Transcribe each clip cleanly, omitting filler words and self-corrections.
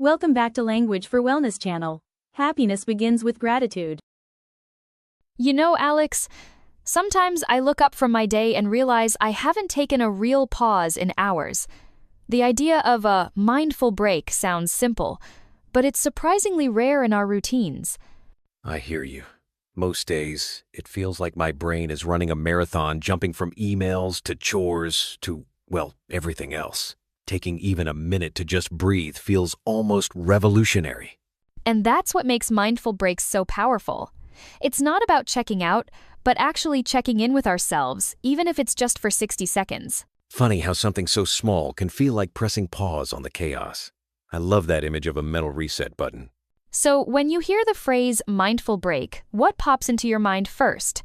Welcome back to Language for Wellness channel. Happiness begins with gratitude. You know, Alex, sometimes I look up from my day and realize I haven't taken a real pause in hours. The idea of a mindful break sounds simple, but it's surprisingly rare in our routines. I hear you. Most days, it feels like my brain is running a marathon, jumping from emails to chores to, well, everything else. Taking even a minute to just breathe feels almost revolutionary. And that's what makes mindful breaks so powerful. It's not about checking out, but actually checking in with ourselves, even if it's just for 60 seconds. Funny how something so small can feel like pressing pause on the chaos. I love that image of a mental reset button. So, when you hear the phrase mindful break, what pops into your mind first?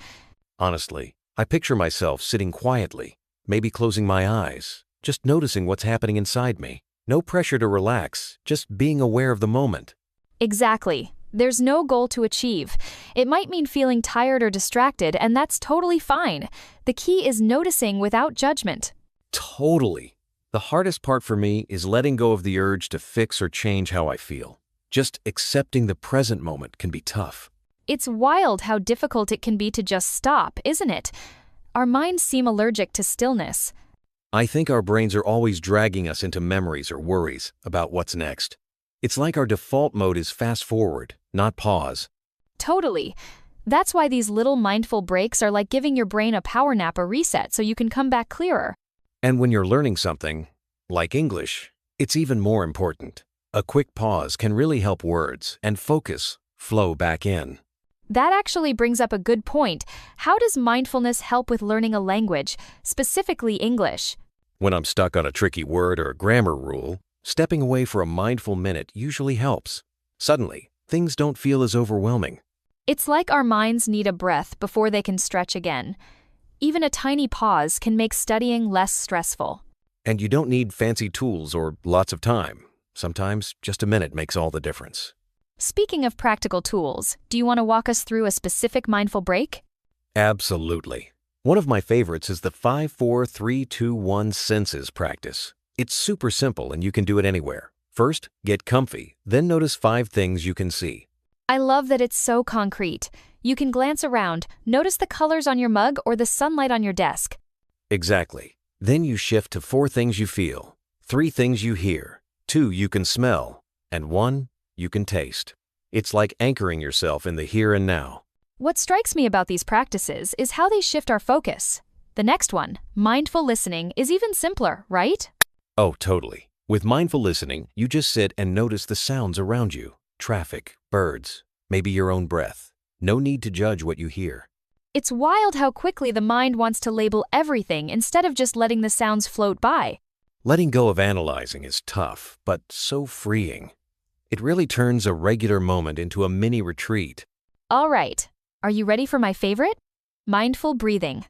Honestly, I picture myself sitting quietly, maybe closing my eyes, just noticing what's happening inside me. No pressure to relax, just being aware of the moment. Exactly. There's no goal to achieve. It might mean feeling tired or distracted, and that's totally fine. The key is noticing without judgment. Totally. The hardest part for me is letting go of the urge to fix or change how I feel. Just accepting the present moment can be tough. It's wild how difficult it can be to just stop, isn't it? Our minds seem allergic to stillness. I think our brains are always dragging us into memories or worries about what's next. It's like our default mode is fast forward, not pause. Totally. That's why these little mindful breaks are like giving your brain a power nap or reset so you can come back clearer. And when you're learning something, like English, it's even more important. A quick pause can really help words and focus flow back in. That actually brings up a good point. How does mindfulness help with learning a language, specifically English? When I'm stuck on a tricky word or grammar rule, stepping away for a mindful minute usually helps. Suddenly, things don't feel as overwhelming. It's like our minds need a breath before they can stretch again. Even a tiny pause can make studying less stressful. And you don't need fancy tools or lots of time. Sometimes just a minute makes all the difference. Speaking of practical tools, do you want to walk us through a specific mindful break? Absolutely. One of my favorites is the 5-4-3-2-1 senses practice. It's super simple and you can do it anywhere. First, get comfy, then notice 5 things you can see. I love that it's so concrete. You can glance around, notice the colors on your mug or the sunlight on your desk. Exactly. Then you shift to 4 things you feel, 3 things you hear, 2 you can smell, and 1 you can taste. It's like anchoring yourself in the here and now. What strikes me about these practices is how they shift our focus. The next one, mindful listening, is even simpler, right? Oh, totally. With mindful listening, you just sit and notice the sounds around you. Traffic, birds, maybe your own breath. No need to judge what you hear. It's wild how quickly the mind wants to label everything instead of just letting the sounds float by. Letting go of analyzing is tough, but so freeing. It really turns a regular moment into a mini retreat. All right, are you ready for my favorite? Mindful breathing.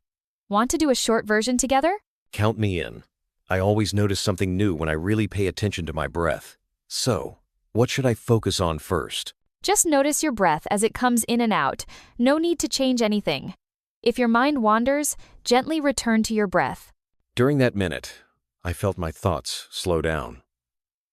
Want to do a short version together? Count me in. I always notice something new when I really pay attention to my breath. So, what should I focus on first? Just notice your breath as it comes in and out. No need to change anything. If your mind wanders, gently return to your breath. During that minute, I felt my thoughts slow down.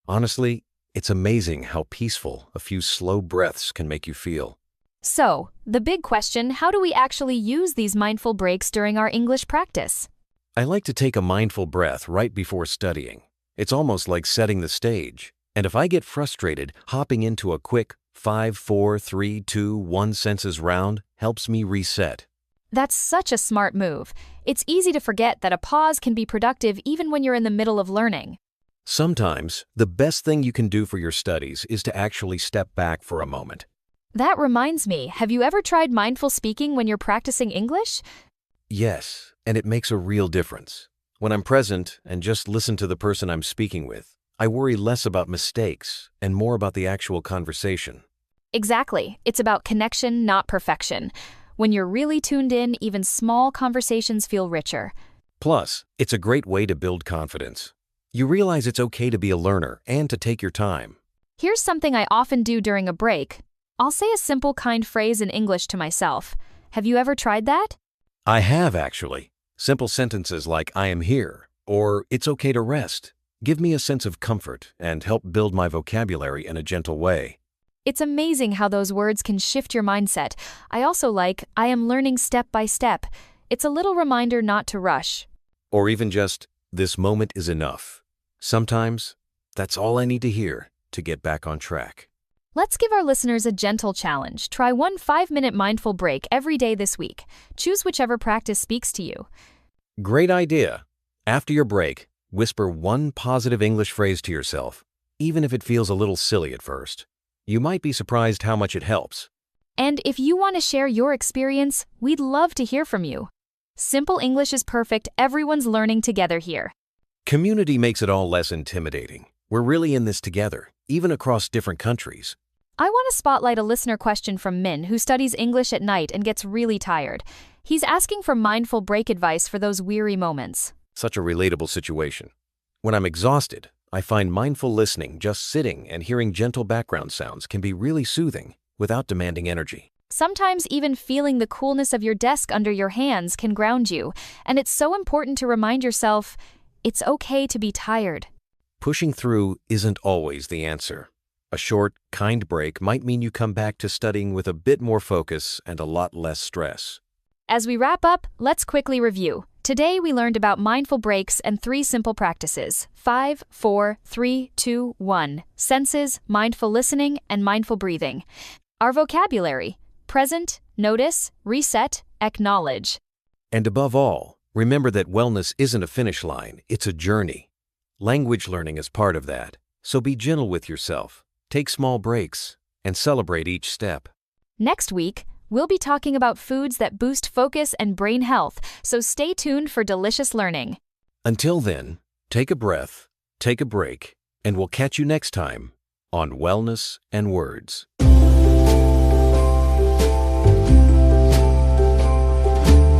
Honestly, it's amazing how peaceful a few slow breaths can make you feel. So, the big question, how do we actually use these mindful breaks during our English practice? I like to take a mindful breath right before studying. It's almost like setting the stage. And if I get frustrated, hopping into a quick 5-4-3-2-1 senses round helps me reset. That's such a smart move. It's easy to forget that a pause can be productive even when you're in the middle of learning. Sometimes, the best thing you can do for your studies is to actually step back for a moment. That reminds me, have you ever tried mindful speaking when you're practicing English? Yes, and it makes a real difference. When I'm present and just listen to the person I'm speaking with, I worry less about mistakes and more about the actual conversation. Exactly. It's about connection, not perfection. When you're really tuned in, even small conversations feel richer. Plus, it's a great way to build confidence. You realize it's okay to be a learner and to take your time. Here's something I often do during a break. I'll say a simple, kind phrase in English to myself. Have you ever tried that? I have, actually. Simple sentences like, I am here, or it's okay to rest, give me a sense of comfort and help build my vocabulary in a gentle way. It's amazing how those words can shift your mindset. I also like, I am learning step by step. It's a little reminder not to rush. Or even just, this moment is enough. Sometimes, that's all I need to hear to get back on track. Let's give our listeners a gentle challenge. Try one 5-minute mindful break every day this week. Choose whichever practice speaks to you. Great idea. After your break, whisper one positive English phrase to yourself, even if it feels a little silly at first. You might be surprised how much it helps. And if you want to share your experience, we'd love to hear from you. Simple English is perfect. Everyone's learning together here. Community makes it all less intimidating. We're really in this together, even across different countries. I want to spotlight a listener question from Min, who studies English at night and gets really tired. He's asking for mindful break advice for those weary moments. Such a relatable situation. When I'm exhausted, I find mindful listening, just sitting and hearing gentle background sounds, can be really soothing without demanding energy. Sometimes even feeling the coolness of your desk under your hands can ground you, and it's so important to remind yourself, it's okay to be tired. Pushing through isn't always the answer. A short, kind break might mean you come back to studying with a bit more focus and a lot less stress. As we wrap up, let's quickly review. Today we learned about mindful breaks and 3 simple practices: 5, 4, 3, 2, 1. Senses, mindful listening, and mindful breathing. Our vocabulary: present, notice, reset, acknowledge. And above all, remember that wellness isn't a finish line, it's a journey. Language learning is part of that, so be gentle with yourself. Take small breaks and celebrate each step. Next week, we'll be talking about foods that boost focus and brain health, so stay tuned for delicious learning. Until then, take a breath, take a break, and we'll catch you next time on Wellness and Words.